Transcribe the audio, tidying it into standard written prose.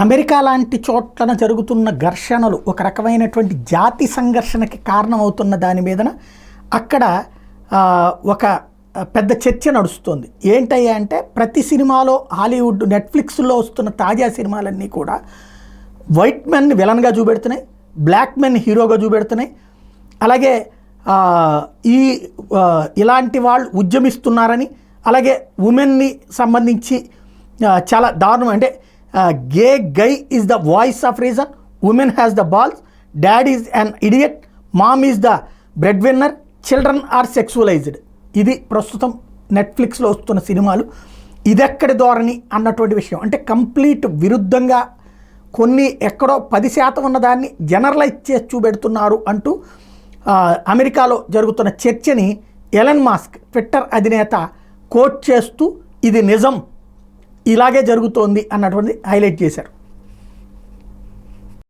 America లాంటి చోట్లన జరుగుతున్న ఘర్షణలు ఒక రకమైనటువంటి జాతి సంఘర్షణకి కారణమవుతున్న దాని మీదన అక్కడ ఒక పెద్ద చర్చ నడుస్తుంది. ఏంటయ్యా అంటే ప్రతి సినిమాలో హాలీవుడ్ నెట్ఫ్లిక్స్లో వస్తున్న తాజా సినిమాలన్నీ కూడా వైట్ మెన్ విలన్గా చూపెడుతున్నాయి, బ్లాక్ మెన్ హీరోగా చూపెడుతున్నాయి. అలాగే ఇలాంటి వాళ్ళు ఉద్యమిస్తున్నారని, అలాగే ఉమెన్ని సంబంధించి చాలా దారుణం అంటే gay guy is the voice of reason, women has the balls, dad is an idiot, mom is the breadwinner, children are sexualized. ఇది ప్రస్తుతం నెట్ఫ్లిక్స్లో వస్తున్న సినిమాలు. ఇదెక్కడి ధోరణి అన్నటువంటి విషయం. అంటే కంప్లీట్ విరుద్ధంగా కొన్ని ఎక్కడో 10% ఉన్నదాన్ని జనరలైజ్ చేసి చూపెడుతున్నారు అంటూ అమెరికాలో జరుగుతున్న చర్చని ఎలన్ మాస్క్ ట్విట్టర్ అధినేత కోట్ చేస్తూ ఇది నిజం, ఇలాగే జరుగుతోంది అన్నటువంటిది హైలైట్ చేశారు.